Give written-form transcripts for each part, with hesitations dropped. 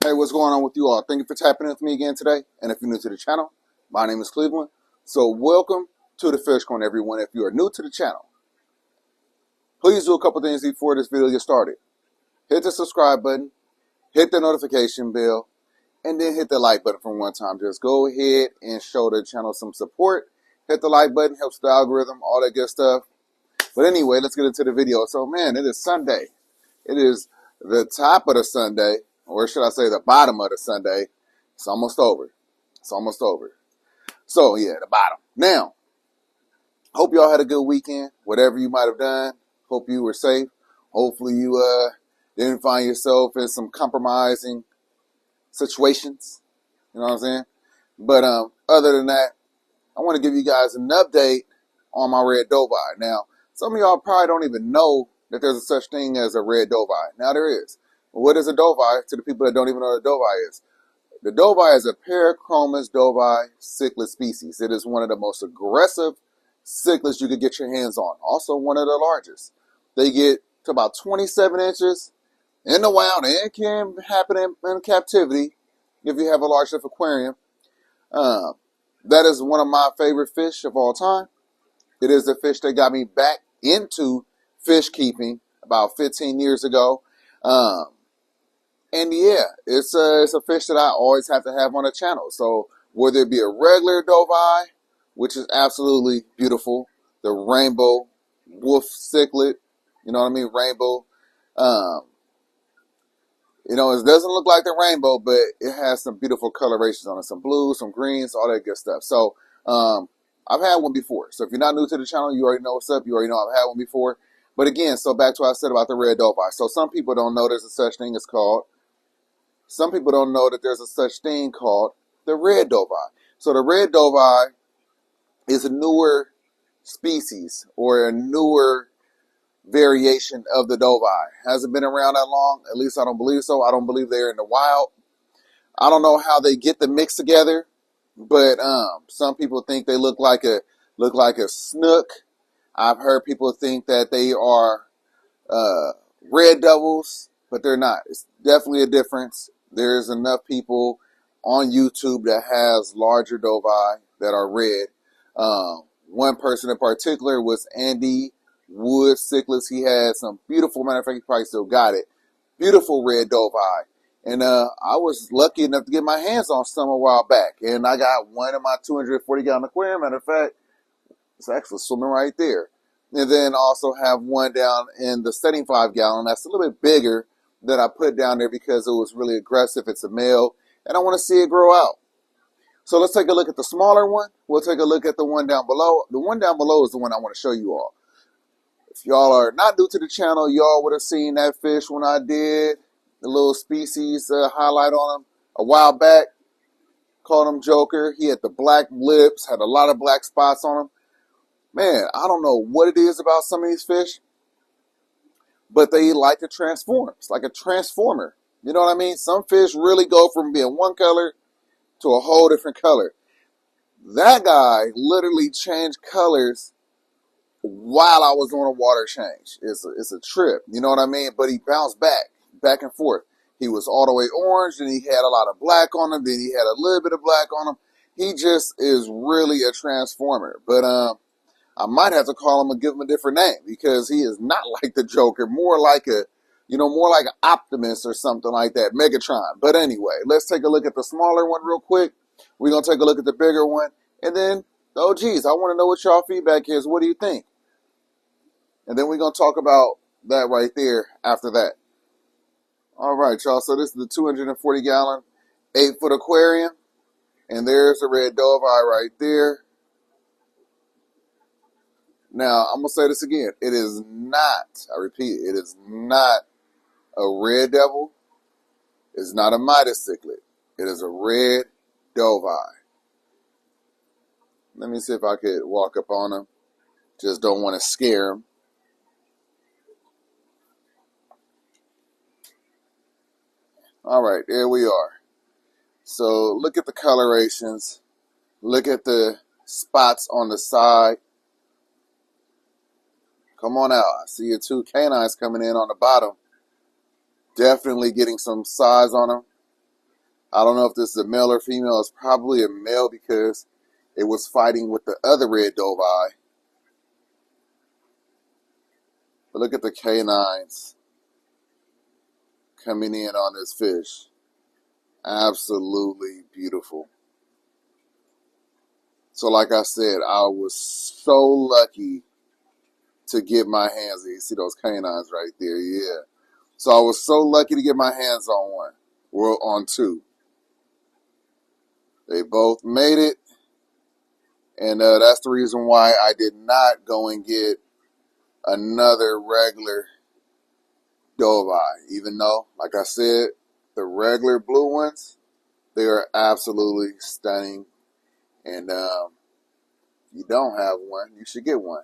Hey, what's going on with you all? Thank you for tapping in with me again today. And if you're new to the channel, my name is Cleveland. So welcome to the Fish Corner, everyone. If you are new to the channel, please do a couple things before this video gets started. Hit the subscribe button, hit the notification bell, and then hit the like button from one time. Just go ahead and show the channel some support. Hit the like button, helps the algorithm, all that good stuff. But anyway, let's get into the video. So, man, it is Sunday. It is the top of the Sunday, or should I say the bottom of the Sunday. It's almost over. It's almost over. So, yeah, the bottom. Now, hope y'all had a good weekend, whatever you might have done. Hope you were safe. Hopefully you didn't find yourself in some compromising situations. You know what I'm saying? But other than that, I want to give you guys an update on my red Dovii. Now, some of y'all probably don't even know that there's a such thing as a red Dovii. Now, there is. What is a Dovii to the people that don't even know what a Dovii is? The Dovii is a Parachromis Dovii cichlid species. It is one of the most aggressive cichlids you could get your hands on. Also one of the largest. They get to about 27 inches in the wild, and it can happen in captivity if you have a large enough aquarium. That is one of my favorite fish of all time. It is the fish that got me back into fish keeping about 15 years ago. And yeah, it's a fish that I always have to have on the channel. So whether it be a regular Dovii, which is absolutely beautiful, the rainbow wolf cichlid, you know what I mean, rainbow. You know, it doesn't look like the rainbow, but it has some beautiful colorations on it, some blues, some greens, all that good stuff. So I've had one before. So if you're not new to the channel, you already know what's up. You already know I've had one before. But again, so back to what I said about the red Dovii. So some people don't know there's a such thing as called. Some people don't know that there's a such thing called the red Dovii. So the red Dovii is a newer species or a newer variation of the Dovii. Hasn't been around that long. At least I don't believe so. I don't believe they're in the wild. I don't know how they get the mix together, but some people think they look like a snook. I've heard people think that they are red devils, but they're not. It's definitely a difference. There's enough people on YouTube that has larger Dovii that are red. One person in particular was Andy Wood Cichlids. He had some beautiful, matter of fact, he probably still got it, beautiful red Dovii. And I was lucky enough to get my hands on some a while back. And I got one in my 240-gallon aquarium. Matter of fact, it's actually swimming right there. And then also have one down in the 75-gallon. That's a little bit bigger that I put down there because it was really aggressive. It's a male, and I want to see it grow out. So let's take a look at the smaller one. We'll take a look at the one down below. The one down below is the one I want to show you all. If y'all are not new to the channel, y'all would have seen that fish when I did the little species highlight on him a while back. Called him Joker. He had the black lips, had a lot of black spots on him. Man, I don't know what it is about some of these fish, but they like to transform. It's like a transformer. You know what I mean? Some fish really go from being one color to a whole different color. That guy literally changed colors while I was doing a water change. It's a trip. You know what I mean? But he bounced back and forth. He was all the way orange, and he had a lot of black on him. Then he had a little bit of black on him. He just is really a transformer. But I might have to call him and give him a different name because he is not like the Joker, more like more like an Optimus or something like that, Megatron. But anyway, let's take a look at the smaller one real quick. We're going to take a look at the bigger one. And then, oh geez, I want to know what y'all feedback is. What do you think? And then we're going to talk about that right there after that. All right, y'all. So this is the 240-gallon, 8-foot aquarium. And there's the red Dovii right there. Now, I'm going to say this again. It is not, I repeat, it is not a red devil. It's not a Midas cichlid. It is a red Dovii. Let me see if I could walk up on him. Just don't want to scare him. All right, there we are. So look at the colorations. Look at the spots on the side. Come on out. I see your two canines coming in on the bottom. Definitely getting some size on them. I don't know if this is a male or female. It's probably a male because it was fighting with the other red Dovii. But look at the canines coming in on this fish. Absolutely beautiful. So like I said, I was so lucky to get my hands. You see those canines right there? Yeah. So I was so lucky to get my hands on one. We're on two. They both made it. And that's the reason why I did not go and get another regular Dovii. Even though, like I said, the regular blue ones, they are absolutely stunning. And if you don't have one, you should get one.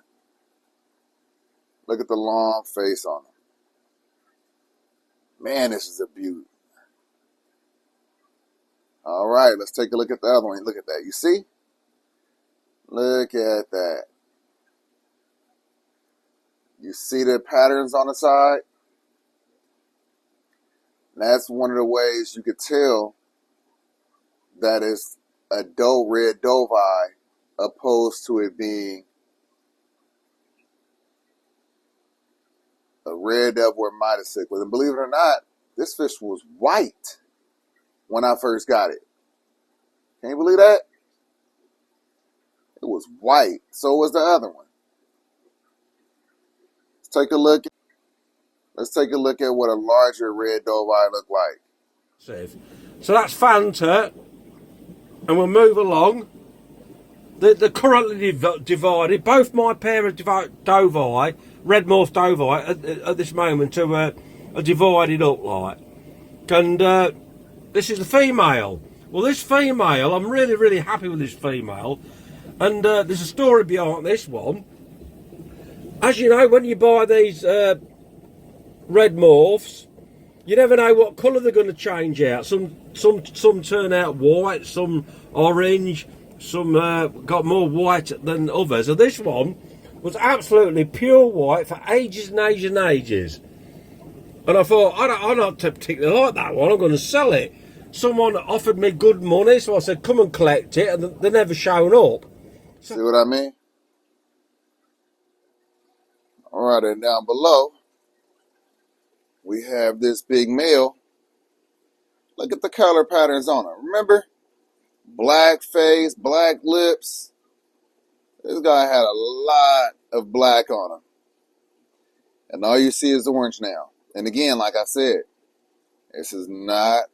Look at the long face on them. Man, this is a beaut. All right, let's take a look at the other one. Look at that. You see? Look at that. You see the patterns on the side? That's one of the ways you could tell that it's a red Dovii opposed to it being a red devil or Midas cichlid. And believe it or not, this fish was white when I first got it. Can you believe that? It was white. So was the other one. Let's take a look. Let's take a look at what a larger red Dovii look like. So that's Fanta, and we'll move along. They're currently divided. Both my pair of Dovii, red morph Dovii, at this moment are divided up like. And this is the female. Well, this female, I'm really, really happy with this female. And there's a story behind this one. As you know, when you buy these red morphs, you never know what colour they're going to change out. Some turn out white, some orange, some got more white than others. And this one was absolutely pure white for ages and ages and ages. And I thought, I don't particularly like that one, I'm going to sell it. Someone offered me good money, so I said, come and collect it, and they're never shown up. See what I mean? All right, and down below, we have this big male. Look at the color patterns on him. Remember? Black face, black lips. This guy had a lot of black on him. And all you see is orange now. And again, like I said, this is not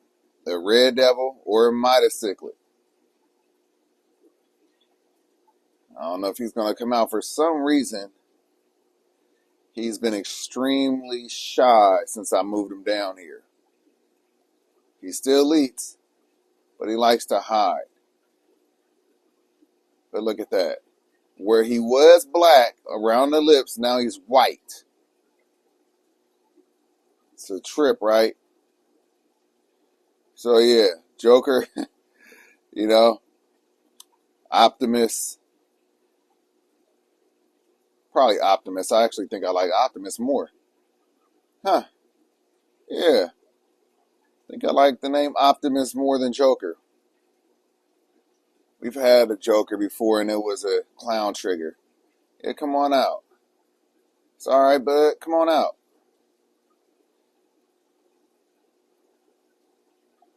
a red devil or a Midas cichlid. I don't know if he's going to come out. For some reason, he's been extremely shy since I moved him down here. He still eats, but he likes to hide. But look at that. Where he was black around the lips, now he's white. It's a trip, right? So yeah, Joker, you know, Optimus. Probably Optimus. I actually think I like Optimus more. Huh. Yeah. I think I like the name Optimus more than Joker. We've had a Joker before and it was a clown trigger. Yeah, come on out. It's alright, bud. Come on out.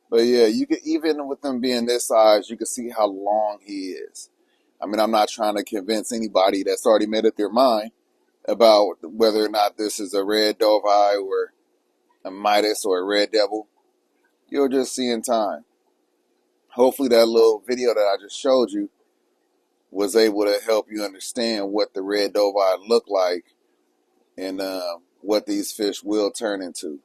But yeah, you could, even with him being this size, you can see how long he is. I mean, I'm not trying to convince anybody that's already made up their mind about whether or not this is a red Dovii or a Midas or a red devil. You'll just see in time. Hopefully that little video that I just showed you was able to help you understand what the red Dovii look like and what these fish will turn into.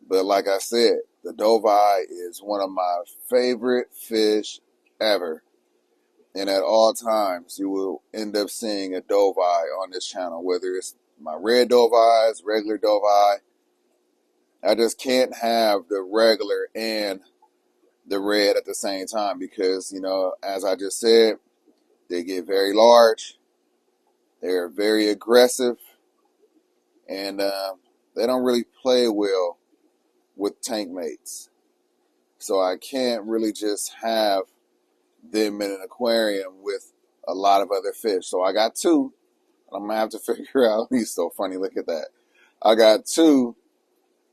But like I said, the Dovii is one of my favorite fish ever. And at all times, you will end up seeing a Dovii on this channel, whether it's my red Dovies, regular Dovii. I just can't have the regular and the red at the same time because, you know, as I just said, they get very large. They're very aggressive. And they don't really play well with tank mates. So I can't really just have them in an aquarium with a lot of other fish. So I got two. I'm going to have to figure out. He's so funny. Look at that. I got two,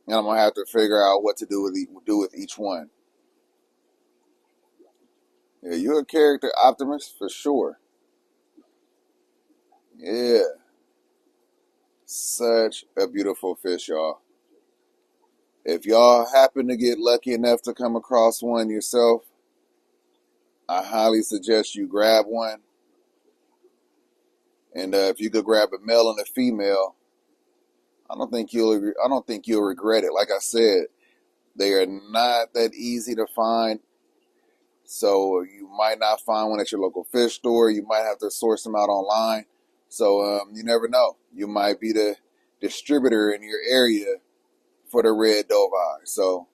and I'm going to have to figure out what to do with each one. Yeah, you're a character optimist for sure. Yeah. Such a beautiful fish, y'all. If y'all happen to get lucky enough to come across one yourself, I highly suggest you grab one. And if you could grab a male and a female, I don't think you'll regret it. Like I said, they are not that easy to find. So you might not find one at your local fish store. You might have to source them out online. So you never know. You might be the distributor in your area for the red Dovii. So,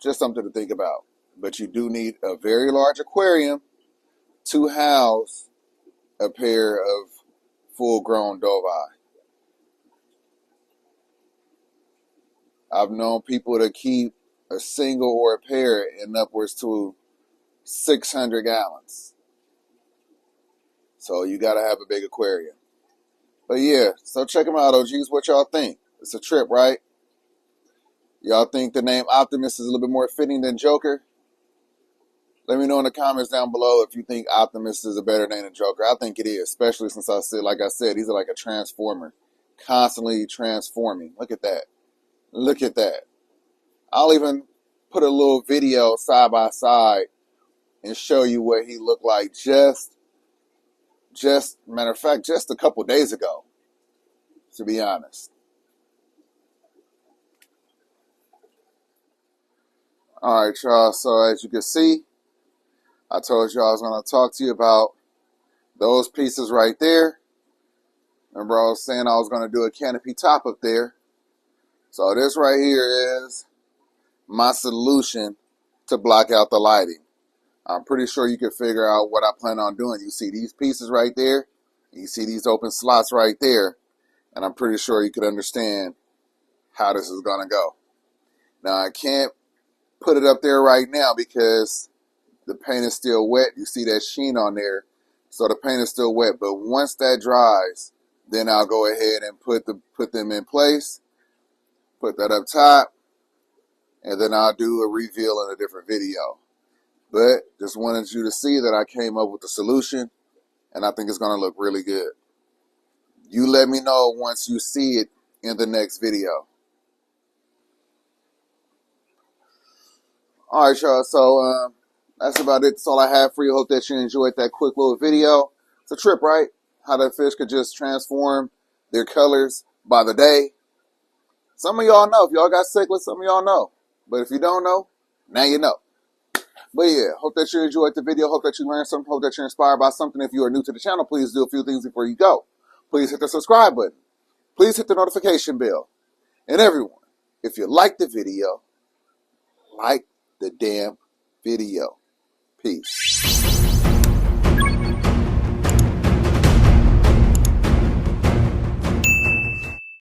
just something to think about. But you do need a very large aquarium to house a pair of full-grown Dovii. I've known people to keep a single or a pair in upwards to 600 gallons. So you got to have a big aquarium. But yeah, so check them out, OGs. What y'all think? It's a trip, right? Y'all think the name Optimus is a little bit more fitting than Joker? Let me know in the comments down below if you think Optimus is a better name than Joker. I think it is, especially since like I said, he's like a transformer, constantly transforming. Look at that. Look at that. I'll even put a little video side by side and show you what he looked like just matter of fact, just a couple days ago, to be honest. All right, y'all. So as you can see, I told you I was going to talk to you about those pieces right there. Remember I was saying I was going to do a canopy top up there. So this right here is my solution to block out the lighting. I'm pretty sure you can figure out what I plan on doing. You see these pieces right there. You see these open slots right there. And I'm pretty sure you could understand how this is going to go. Now, I can't put it up there right now because the paint is still wet. You see that sheen on there. So the paint is still wet. But once that dries, then I'll go ahead and put them in place. Put that up top. And then I'll do a reveal in a different video. But just wanted you to see that I came up with a solution. And I think it's going to look really good. You let me know once you see it in the next video. All right, y'all. So that's about it. That's all I have for you. Hope that you enjoyed that quick little video. It's a trip, right? How the fish could just transform their colors by the day. Some of y'all know. If y'all got cichlids, some of y'all know. But if you don't know, now you know. But yeah, hope that you enjoyed the video. Hope that you learned something. Hope that you're inspired by something. If you are new to the channel, please do a few things before you go. Please hit the subscribe button. Please hit the notification bell. And everyone, if you like the video, like the damn video. Peace.